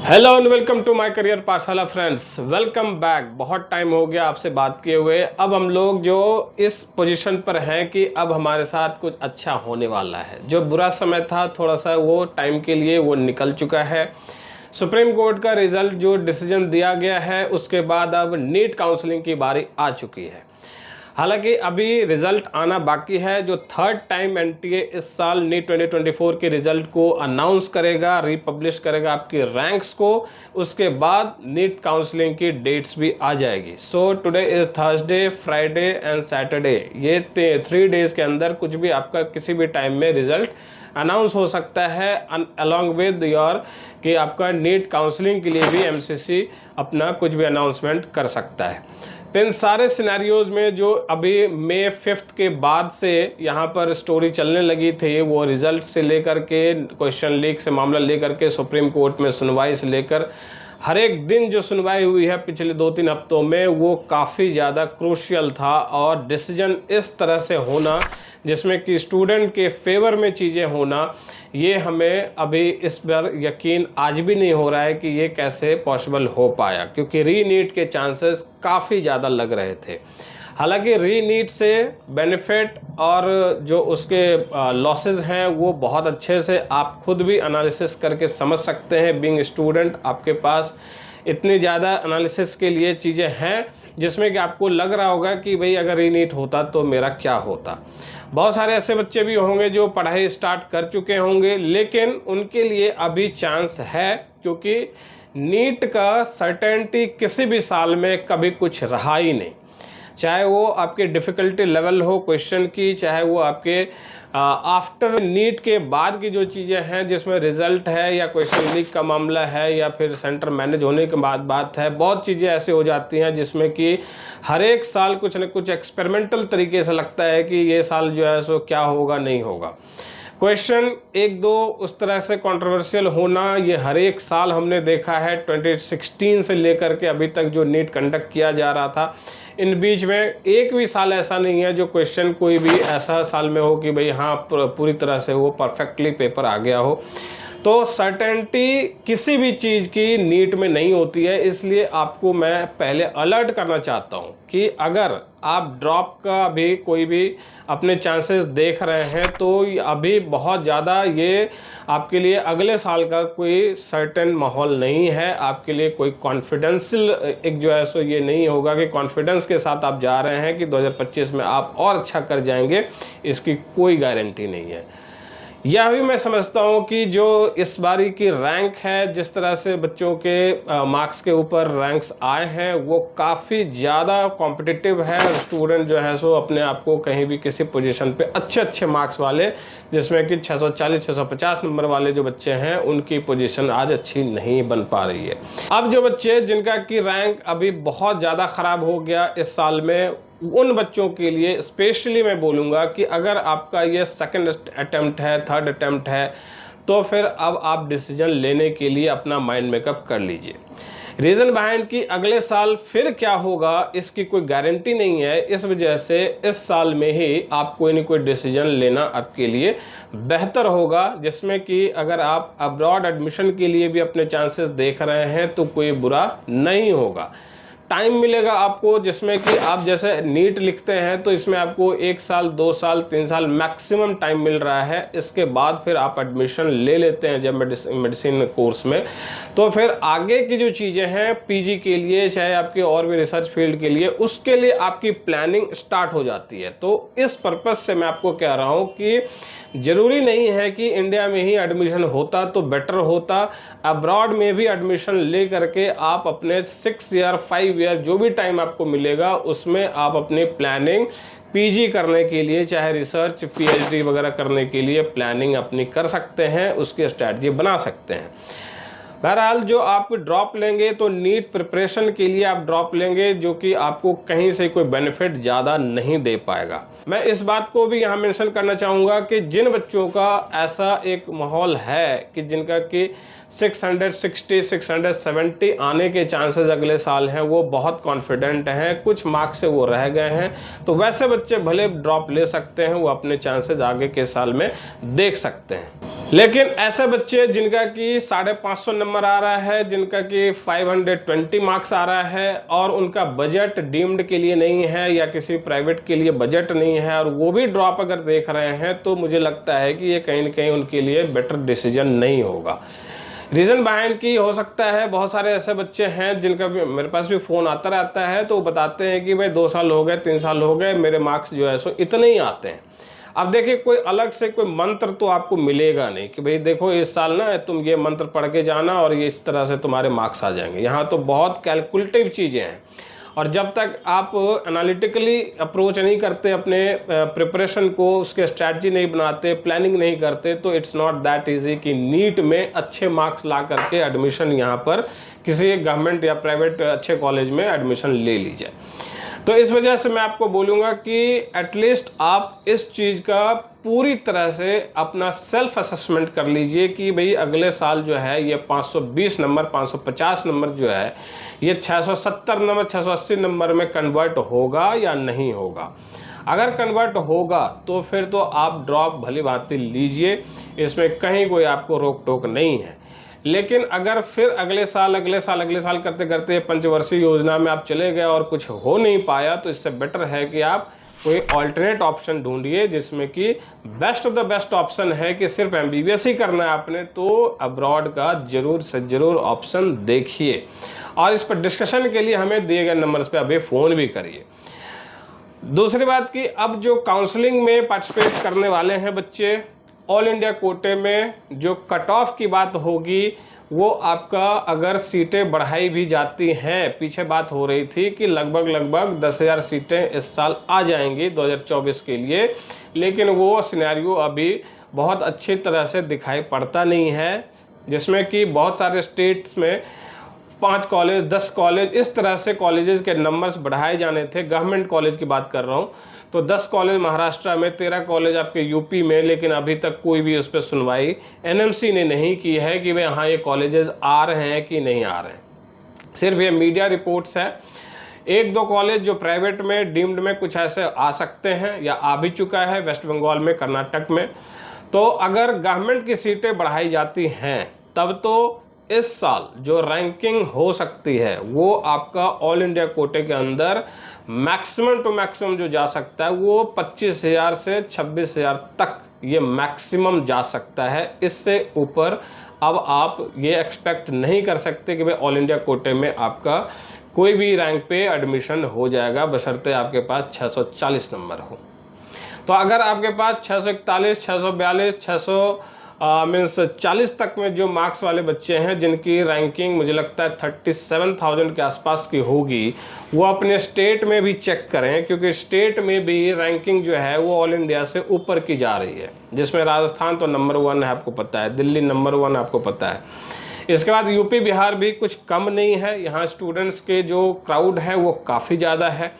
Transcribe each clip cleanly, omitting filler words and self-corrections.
Hello and welcome to my Career Pathshala friends. Welcome back. बहुत time हो गया आपसे बात किए हुए। अब हम लोग जो इस पोजीशन पर हैं कि अब हमारे साथ कुछ अच्छा होने वाला है। जो बुरा समय था थोड़ा सा वो टाइम के लिए वो निकल चुका है। सुप्रीम कोर्ट का रिजल्ट जो डिसीजन दिया गया है उसके बाद अब नीट काउंसलिंग की बारी आ चुकी है। हालांकि अभी रिजल्ट आना बाकी है। जो थर्ड टाइम एनटीए इस साल नीट 2024 के रिजल्ट को अनाउंस करेगा, रिपब्लिश करेगा आपकी रैंक्स को। उसके बाद नीट काउंसलिंग की डेट्स भी आ जाएगी। So today is Thursday, Friday and Saturday. ये 3 डेज के अंदर कुछ भी आपका किसी भी टाइम में रिजल्ट अनाउंस हो सकता है अलॉन्ग विद योर कि आपका नीट काउंसलिंग के लिए भी एमसीसी अपना कुछ भी अनाउंसमेंट कर सकता है। तो इन सारे सिनेरियोज में जो अभी मई 5 के बाद से यहाँ पर स्टोरी चलने लगी थी, वो रिजल्ट से लेकर के क्वेश्चन लीक से मामला लेकर के सुप्रीम कोर्ट में सुनवाई से लेकर हर एक दिन जो सुनवाई हुई है पिछले 2-3 हफ्तों में, वो काफ़ी ज़्यादा क्रूशियल था। और डिसीजन इस तरह से होना जिसमें कि स्टूडेंट के फेवर में चीज़ें होना, ये हमें अभी इस पर यकीन आज भी नहीं हो रहा है कि ये कैसे पॉसिबल हो पाया, क्योंकि रीनीट के चांसेस काफ़ी ज़्यादा लग रहे थे। हालांकि रीनीट से बेनिफिट और जो उसके लॉसेस हैं वो बहुत अच्छे से आप खुद भी एनालिसिस करके समझ सकते हैं। बीइंग स्टूडेंट आपके पास इतनी ज़्यादा एनालिसिस के लिए चीज़ें हैं जिसमें कि आपको लग रहा होगा कि भाई अगर रीनीट होता तो मेरा क्या होता। बहुत सारे ऐसे बच्चे भी होंगे जो पढ़ाई स्टार्ट कर चुके होंगे, लेकिन उनके लिए अभी चांस है, क्योंकि नीट का सर्टेनिटी किसी भी साल में कभी कुछ रहा ही नहीं। चाहे वो आपके डिफ़िकल्टी लेवल हो क्वेश्चन की, चाहे वो आपके आफ्टर नीट के बाद की जो चीज़ें हैं जिसमें रिजल्ट है या क्वेश्चन लीक का मामला है या फिर सेंटर मैनेज होने के बाद बात है। बहुत चीज़ें ऐसे हो जाती हैं जिसमें कि हर एक साल कुछ न कुछ एक्सपेरिमेंटल तरीके से लगता है कि ये साल जो है सो क्या होगा नहीं होगा। क्वेश्चन 1-2 उस तरह से कंट्रोवर्शियल होना ये हर एक साल हमने देखा है। 2016 से लेकर के अभी तक जो नीट कंडक्ट किया जा रहा था, इन बीच में एक भी साल ऐसा नहीं है जो क्वेश्चन कोई भी ऐसा साल में हो कि भाई हाँ पूरी तरह से वो परफेक्टली पेपर आ गया हो। तो सर्टेनिटी किसी भी चीज़ की नीट में नहीं होती है। इसलिए आपको मैं पहले अलर्ट करना चाहता हूँ कि अगर आप ड्रॉप का भी कोई भी अपने चांसेस देख रहे हैं तो अभी बहुत ज़्यादा ये आपके लिए अगले साल का कोई सर्टेन माहौल नहीं है। आपके लिए कोई कॉन्फिडेंशियल एक जो है सो ये नहीं होगा कि कॉन्फिडेंस के साथ आप जा रहे हैं कि 2025 में आप और अच्छा कर जाएंगे, इसकी कोई गारंटी नहीं है। यह भी मैं समझता हूँ कि जो इस बारी की रैंक है, जिस तरह से बच्चों के मार्क्स के ऊपर रैंक्स आए हैं, वो काफ़ी ज़्यादा कॉम्पिटिटिव है। स्टूडेंट जो है सो अपने आप को कहीं भी किसी पोजीशन पे अच्छे मार्क्स वाले, जिसमें कि 640-650 नंबर वाले जो बच्चे हैं, उनकी पोजीशन आज अच्छी नहीं बन पा रही है। अब जो बच्चे जिनका की रैंक अभी बहुत ज़्यादा ख़राब हो गया इस साल में, उन बच्चों के लिए स्पेशली मैं बोलूँगा कि अगर आपका ये सेकंड अटेम्प्ट है, थर्ड अटेम्प्ट है, तो फिर अब आप डिसीजन लेने के लिए अपना माइंड मेकअप कर लीजिए। रीज़न बिहाइंड कि अगले साल फिर क्या होगा इसकी कोई गारंटी नहीं है। इस वजह से इस साल में ही आप कोई न कोई डिसीजन लेना आपके लिए बेहतर होगा, जिसमें कि अगर आप अब्रॉड एडमिशन के लिए भी अपने चांसेस देख रहे हैं तो कोई बुरा नहीं होगा। टाइम मिलेगा आपको, जिसमें कि आप जैसे नीट लिखते हैं तो इसमें आपको 1 साल, 2 साल, 3 साल मैक्सिमम टाइम मिल रहा है। इसके बाद फिर आप एडमिशन ले लेते हैं जब मेडिसिन कोर्स में, तो फिर आगे की जो चीज़ें हैं पीजी के लिए, चाहे आपके और भी रिसर्च फील्ड के लिए, उसके लिए आपकी प्लानिंग स्टार्ट हो जाती है। तो इस पर्पज़ से मैं आपको कह रहा हूँ कि ज़रूरी नहीं है कि इंडिया में ही एडमिशन होता तो बेटर होता। अब्रॉड में भी एडमिशन ले करके आप अपने 6 ईयर 5 ईयर जो भी टाइम आपको मिलेगा उसमें आप अपनी प्लानिंग पीजी करने के लिए, चाहे रिसर्च पीएचडी वगैरह करने के लिए प्लानिंग अपनी कर सकते हैं, उसकी स्ट्रैटेजी बना सकते हैं। बहरहाल जो आप ड्रॉप लेंगे तो नीट प्रिपरेशन के लिए आप ड्रॉप लेंगे, जो कि आपको कहीं से कोई बेनिफिट ज़्यादा नहीं दे पाएगा। मैं इस बात को भी यहाँ मेंशन करना चाहूँगा कि जिन बच्चों का ऐसा एक माहौल है कि जिनका कि 660, 670 आने के चांसेस अगले साल हैं, वो बहुत कॉन्फिडेंट हैं, कुछ मार्क्स से वो रह गए हैं, तो वैसे बच्चे भले ड्रॉप ले सकते हैं, वो अपने चांसेस आगे के साल में देख सकते हैं। लेकिन ऐसे बच्चे जिनका कि 550 नंबर आ रहा है, जिनका कि 520 मार्क्स आ रहा है और उनका बजट डीम्ड के लिए नहीं है या किसी प्राइवेट के लिए बजट नहीं है और वो भी ड्रॉप अगर देख रहे हैं, तो मुझे लगता है कि ये कहीं ना कहीं उनके लिए बेटर डिसीजन नहीं होगा। रीज़न बिहाइंड की हो सकता है, बहुत सारे ऐसे बच्चे हैं जिनका भी मेरे पास भी फ़ोन आता रहता है, तो वो बताते हैं कि भाई 2 साल हो गए, 3 साल हो गए, मेरे मार्क्स जो है सो इतने ही आते हैं। अब देखिए, कोई अलग से कोई मंत्र तो आपको मिलेगा नहीं कि भाई देखो इस साल ना तुम ये मंत्र पढ़ के जाना और ये इस तरह से तुम्हारे मार्क्स आ जाएंगे। यहाँ तो बहुत कैलकुलेटिव चीज़ें हैं और जब तक आप एनालिटिकली अप्रोच नहीं करते अपने प्रिपरेशन को, उसके स्ट्रैटेजी नहीं बनाते, प्लानिंग नहीं करते, तो इट्स नॉट दैट इजी कि नीट में अच्छे मार्क्स ला करके एडमिशन यहाँ पर किसी गवर्नमेंट या प्राइवेट अच्छे कॉलेज में एडमिशन ले ली जाए। तो इस वजह से मैं आपको बोलूँगा कि एटलीस्ट आप इस चीज़ का पूरी तरह से अपना सेल्फ असेसमेंट कर लीजिए कि भाई अगले साल जो है ये 520 नंबर 550 नंबर जो है ये 670 नंबर 680 नंबर में कन्वर्ट होगा या नहीं होगा। अगर कन्वर्ट होगा तो फिर तो आप ड्रॉप भली भांति लीजिए, इसमें कहीं कोई आपको रोक टोक नहीं है। लेकिन अगर फिर अगले साल करते करते पंचवर्षीय योजना में आप चले गए और कुछ हो नहीं पाया, तो इससे बेटर है कि आप कोई ऑल्टरनेट ऑप्शन ढूंढिए जिसमें कि best of the best option है कि सिर्फ एमबीबीएस ही करना है आपने, तो अब्रॉड का जरूर से जरूर ऑप्शन देखिए और इस पर डिस्कशन के लिए हमें दिए गए नंबर्स पे अभी फ़ोन भी करिए। दूसरी बात कि अब जो काउंसलिंग में पार्टिसिपेट करने वाले हैं बच्चे, ऑल इंडिया कोटे में जो कट ऑफ की बात होगी वो आपका अगर सीटें बढ़ाई भी जाती हैं, पीछे बात हो रही थी कि लगभग 10,000 सीटें इस साल आ जाएंगी 2024 के लिए, लेकिन वो सिनेरियो अभी बहुत अच्छी तरह से दिखाई पड़ता नहीं है, जिसमें कि बहुत सारे स्टेट्स में 5 कॉलेज 10 कॉलेज इस तरह से कॉलेजेस के नंबर्स बढ़ाए जाने थे। गवर्नमेंट कॉलेज की बात कर रहा हूँ, तो 10 कॉलेज महाराष्ट्र में, 13 कॉलेज आपके यूपी में, लेकिन अभी तक कोई भी उस पर सुनवाई एनएमसी ने नहीं की है कि भाई हाँ ये कॉलेजेस आ रहे हैं कि नहीं आ रहे हैं। सिर्फ ये मीडिया रिपोर्ट्स है। 1-2 कॉलेज जो प्राइवेट में डीम्ड में कुछ ऐसे आ सकते हैं या आ भी चुका है वेस्ट बंगाल में, कर्नाटक में। तो अगर गवर्नमेंट की सीटें बढ़ाई जाती हैं तब तो इस साल जो रैंकिंग हो सकती है वो आपका ऑल इंडिया कोटे के अंदर मैक्सिमम टू मैक्सिमम जो जा सकता है वो 25,000 से 26,000 तक ये मैक्सिमम जा सकता है। इससे ऊपर अब आप ये एक्सपेक्ट नहीं कर सकते कि भाई ऑल इंडिया कोटे में आपका कोई भी रैंक पे एडमिशन हो जाएगा, बशर्ते आपके पास 640 नंबर हो। तो अगर आपके पास 641, 642, 600 मीन्स 40 तक में जो मार्क्स वाले बच्चे हैं जिनकी रैंकिंग मुझे लगता है 37,000 के आसपास की होगी, वो अपने स्टेट में भी चेक करें, क्योंकि स्टेट में भी रैंकिंग जो है वो ऑल इंडिया से ऊपर की जा रही है, जिसमें राजस्थान तो नंबर 1 है आपको पता है, दिल्ली नंबर 1 आपको पता है। इसके बाद यूपी बिहार भी कुछ कम नहीं है, यहाँ स्टूडेंट्स के जो क्राउड है वो काफ़ी ज़्यादा है।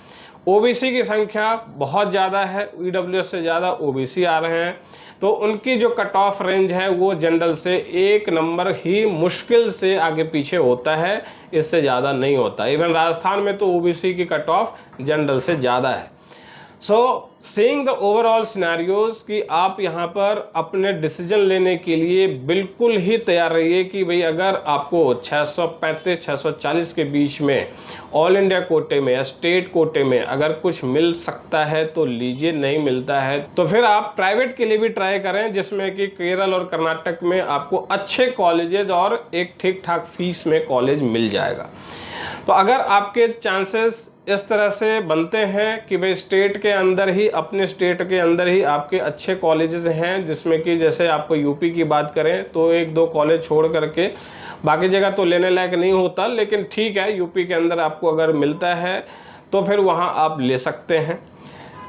ओबीसी की संख्या बहुत ज़्यादा है, ईडब्ल्यूएस से ज़्यादा ओबीसी आ रहे हैं, तो उनकी जो कट ऑफ रेंज है वो जनरल से 1 नंबर ही मुश्किल से आगे पीछे होता है, इससे ज़्यादा नहीं होता। इवन राजस्थान में तो ओबीसी की कट ऑफ जनरल से ज़्यादा है। सो सीइंग द ओवरऑल सिनेरियोज कि आप यहाँ पर अपने डिसीजन लेने के लिए बिल्कुल ही तैयार रहिए कि भाई अगर आपको 635 640 के बीच में ऑल इंडिया कोटे में या स्टेट कोटे में अगर कुछ मिल सकता है तो लीजिए, नहीं मिलता है तो फिर आप प्राइवेट के लिए भी ट्राई करें, जिसमें कि केरल और कर्नाटक में आपको अच्छे कॉलेजेस और एक ठीक ठाक फीस में कॉलेज मिल जाएगा। तो अगर आपके चांसेस इस तरह से बनते हैं कि भाई स्टेट के अंदर ही, अपने स्टेट के अंदर ही आपके अच्छे कॉलेजेस हैं, जिसमें कि जैसे आप यूपी की बात करें तो 1-2 कॉलेज छोड़ करके बाकी जगह तो लेने लायक नहीं होता, लेकिन ठीक है यूपी के अंदर आपको अगर मिलता है तो फिर वहाँ आप ले सकते हैं।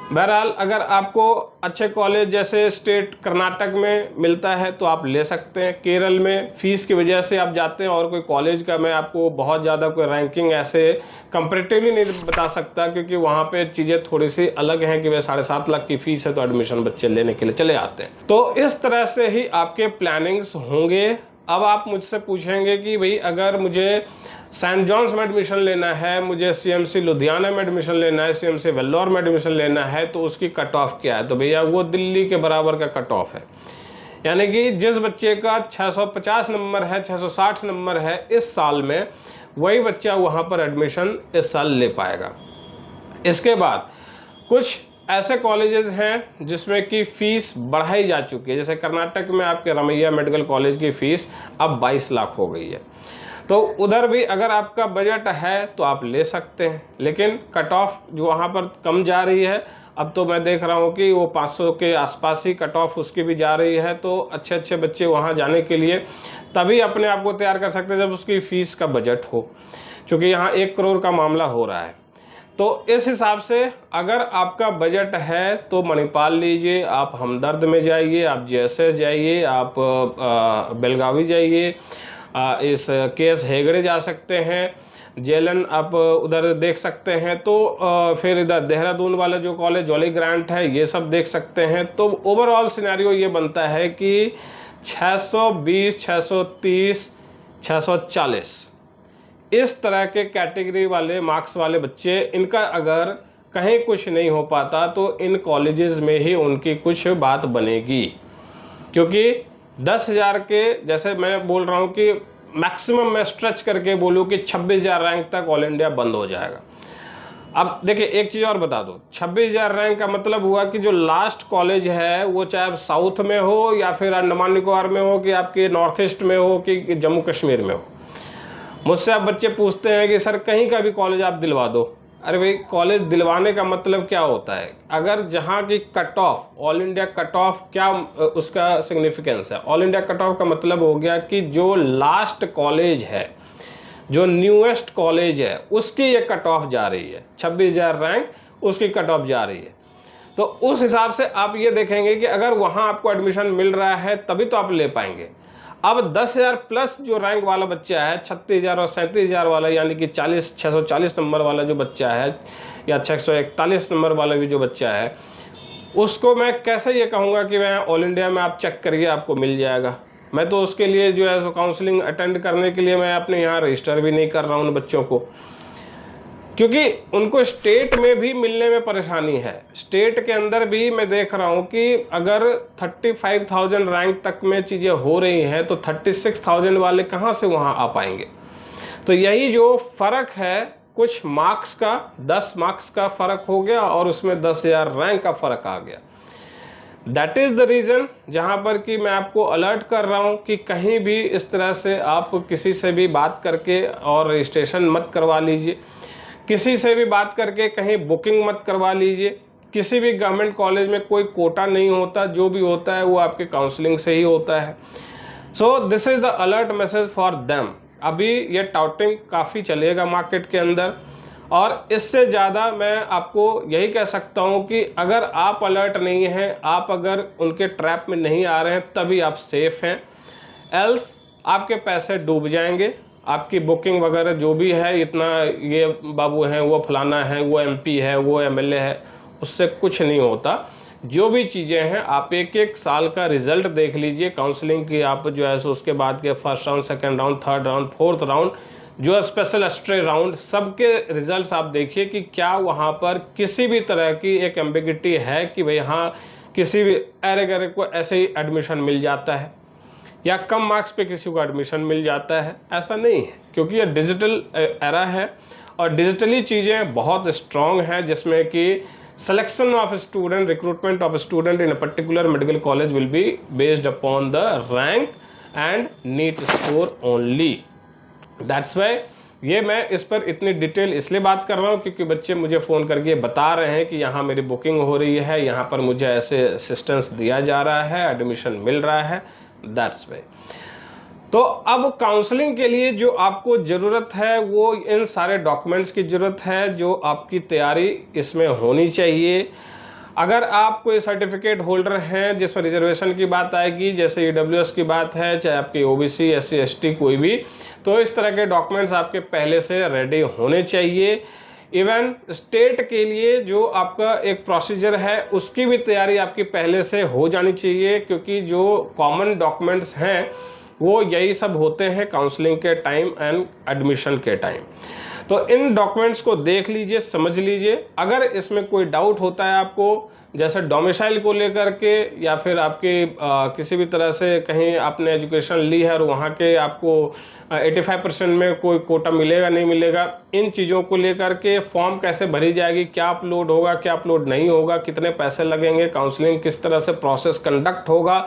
बहरहाल अगर आपको अच्छे कॉलेज जैसे स्टेट कर्नाटक में मिलता है तो आप ले सकते हैं। केरल में फ़ीस की वजह से आप जाते हैं, और कोई कॉलेज का मैं आपको बहुत ज़्यादा कोई रैंकिंग ऐसे कंपैरेटिवली नहीं बता सकता, क्योंकि वहाँ पे चीज़ें थोड़ी सी अलग हैं कि भाई 7.5 लाख की फ़ीस है तो एडमिशन बच्चे लेने के लिए चले आते हैं। तो इस तरह से ही आपके प्लानिंग्स होंगे। अब आप मुझसे पूछेंगे कि भाई अगर मुझे सेंट जॉन्स में एडमिशन लेना है, मुझे सीएमसी लुधियाना में एडमिशन लेना है, सीएमसी वेल्लोर में एडमिशन लेना है, तो उसकी कट ऑफ क्या है? तो भैया वो दिल्ली के बराबर का कट ऑफ है। यानी कि जिस बच्चे का 650 नंबर है, 660 नंबर है इस साल में, वही बच्चा वहाँ पर एडमिशन इस साल ले पाएगा। इसके बाद कुछ ऐसे कॉलेजेस हैं जिसमें कि फ़ीस बढ़ाई जा चुकी है। जैसे कर्नाटक में आपके रमैया मेडिकल कॉलेज की फ़ीस अब 22 लाख हो गई है। तो उधर भी अगर आपका बजट है तो आप ले सकते हैं, लेकिन कट ऑफ जो वहाँ पर कम जा रही है। अब तो मैं देख रहा हूँ कि वो 500 के आसपास ही कट ऑफ उसकी भी जा रही है। तो अच्छे अच्छे बच्चे वहाँ जाने के लिए तभी अपने आप को तैयार कर सकते हैं जब उसकी फ़ीस का बजट हो, क्योंकि यहाँ 1 करोड़ का मामला हो रहा है। तो इस हिसाब से अगर आपका बजट है तो मणिपाल लीजिए, आप हमदर्द में जाइए, आप जेएसएस जाइए, आप बेलगावी जाइए, इस केएस हेगड़े जा सकते हैं, जेलन आप उधर देख सकते हैं। तो फिर इधर देहरादून वाला जो कॉलेज जॉली ग्रांट है, ये सब देख सकते हैं। तो ओवरऑल सिनेरियो ये बनता है कि 620, 630, 640 इस तरह के कैटेगरी वाले मार्क्स वाले बच्चे, इनका अगर कहीं कुछ नहीं हो पाता तो इन कॉलेजेस में ही उनकी कुछ बात बनेगी। क्योंकि 10,000 के, जैसे मैं बोल रहा हूँ कि मैक्सिमम मैं स्ट्रेच करके बोलूँ कि 26,000 रैंक तक ऑल इंडिया बंद हो जाएगा। अब देखिए एक चीज़ और बता दो, 26,000 रैंक का मतलब हुआ कि जो लास्ट कॉलेज है वो चाहे साउथ में हो या फिर अंडमान निकोबार में हो, कि आपके नॉर्थ ईस्ट में हो, कि जम्मू कश्मीर में हो। मुझसे आप बच्चे पूछते हैं कि सर कहीं का भी कॉलेज आप दिलवा दो। अरे भाई, कॉलेज दिलवाने का मतलब क्या होता है? अगर जहाँ की cut off, all India cut off, क्या उसका सिग्निफिकेंस है? ऑल इंडिया कट ऑफ का मतलब हो गया कि जो लास्ट कॉलेज है, जो न्यूएस्ट कॉलेज है, उसकी ये कट ऑफ जा रही है। 26,000 रैंक उसकी कट ऑफ जा रही है। तो उस हिसाब से आप ये देखेंगे कि अगर वहाँ आपको एडमिशन मिल रहा है तभी तो आप ले पाएंगे। अब 10,000 प्लस जो रैंक वाला बच्चा है, 36,000 और 37,000 वाला, यानी कि 640 नंबर वाला जो बच्चा है, या 641 नंबर वाला भी जो बच्चा है, उसको मैं कैसे ये कहूँगा कि मैं ऑल इंडिया में आप चेक करिए आपको मिल जाएगा। मैं तो उसके लिए जो है सो काउंसलिंग अटेंड करने के लिए मैं अपने यहाँ रजिस्टर भी नहीं कर रहा हूँ उन बच्चों को, क्योंकि उनको स्टेट में भी मिलने में परेशानी है। स्टेट के अंदर भी मैं देख रहा हूँ कि अगर 35,000 रैंक तक में चीज़ें हो रही हैं तो 36,000 वाले कहाँ से वहाँ आ पाएंगे? तो यही जो फ़र्क है, कुछ मार्क्स का, 10 मार्क्स का फ़र्क हो गया और उसमें 10,000 रैंक का फ़र्क आ गया। दैट इज़ द रीज़न जहाँ पर कि मैं आपको अलर्ट कर रहा हूँ कि कहीं भी इस तरह से आप किसी से भी बात करके और रजिस्ट्रेशन मत करवा लीजिए, किसी से भी बात करके कहीं बुकिंग मत करवा लीजिए। किसी भी गवर्नमेंट कॉलेज में कोई कोटा नहीं होता, जो भी होता है वो आपके काउंसलिंग से ही होता है। So this is the alert message for them. अभी ये टाउटिंग काफ़ी चलेगा मार्केट के अंदर, और इससे ज़्यादा मैं आपको यही कह सकता हूँ कि अगर आप अलर्ट नहीं हैं, आप अगर उनके ट्रैप में नहीं आ रहे हैं, तभी आप सेफ़ हैं। एल्स आपके पैसे डूब जाएंगे, आपकी बुकिंग वगैरह जो भी है, इतना ये बाबू हैं, वो फलाना है, वो एमपी है, वो एमएलए है, उससे कुछ नहीं होता। जो भी चीज़ें हैं, आप एक एक साल का रिज़ल्ट देख लीजिए काउंसलिंग की, आप जो है सो उसके बाद के first round, second round, third round, fourth round, जो स्पेशल स्ट्रे राउंड, सबके रिजल्ट्स आप देखिए कि क्या वहाँ पर किसी भी तरह की एक एम्बिगिटी है कि भाई हाँ किसी भी अरे गरे को ऐसे ही एडमिशन मिल जाता है या कम मार्क्स पे किसी को एडमिशन मिल जाता है। ऐसा नहीं है, क्योंकि ये डिजिटल एरा है और डिजिटली चीज़ें बहुत स्ट्रॉन्ग हैं, जिसमें कि selection of a student, recruitment of a student in a particular medical college will be based upon the rank and NEET score only. That's why ये मैं इस पर इतनी डिटेल इसलिए बात कर रहा हूँ क्योंकि बच्चे मुझे फ़ोन करके बता रहे हैं कि यहाँ मेरी बुकिंग हो रही है, यहाँ पर मुझे ऐसे असिस्टेंस दिया जा रहा है, एडमिशन मिल रहा है। That's why. तो अब काउंसलिंग के लिए जो आपको ज़रूरत है वो इन सारे डॉक्यूमेंट्स की ज़रूरत है, जो आपकी तैयारी इसमें होनी चाहिए। अगर आप कोई सर्टिफिकेट होल्डर हैं जिसमें रिजर्वेशन की बात आएगी, जैसे EWS की बात है, चाहे आपकी OBC, SC, ST कोई भी, तो इस तरह के डॉक्यूमेंट्स आपके पहले से रेडी होने चाहिए। इवन स्टेट के लिए जो आपका एक प्रोसीजर है उसकी भी तैयारी आपकी पहले से हो जानी चाहिए, क्योंकि जो कॉमन डॉक्यूमेंट्स हैं वो यही सब होते हैं काउंसलिंग के टाइम एंड एडमिशन के टाइम। तो इन डॉक्यूमेंट्स को देख लीजिए, समझ लीजिए। अगर इसमें कोई डाउट होता है आपको, जैसे डोमिसाइल को लेकर के या फिर आपके किसी भी तरह से कहीं आपने एजुकेशन ली है और वहाँ के आपको 85% में कोई कोटा मिलेगा नहीं मिलेगा, इन चीज़ों को लेकर के फॉर्म कैसे भरी जाएगी, क्या अपलोड होगा, क्या अपलोड नहीं होगा, कितने पैसे लगेंगे, काउंसलिंग किस तरह से प्रोसेस कंडक्ट होगा,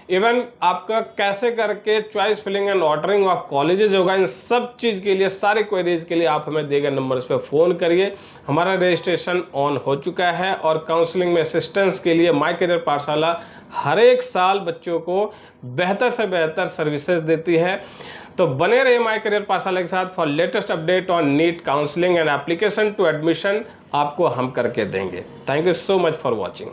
इवन आपका कैसे करके choice filling and ordering of colleges होगा, इन सब चीज़ के लिए, सारे क्वेरीज के लिए आप हमें दिए गए नंबर्स पे फ़ोन करिए। हमारा रजिस्ट्रेशन ऑन हो चुका है और काउंसलिंग में असिस्टेंस के लिए माय करियर पाठशाला हर एक साल बच्चों को बेहतर से बेहतर सर्विसेज देती है। तो बने रहिए माय करियर पाठशाला के साथ for latest update on NEET counselling and application to admission, आपको हम करके देंगे। Thank you so much for watching.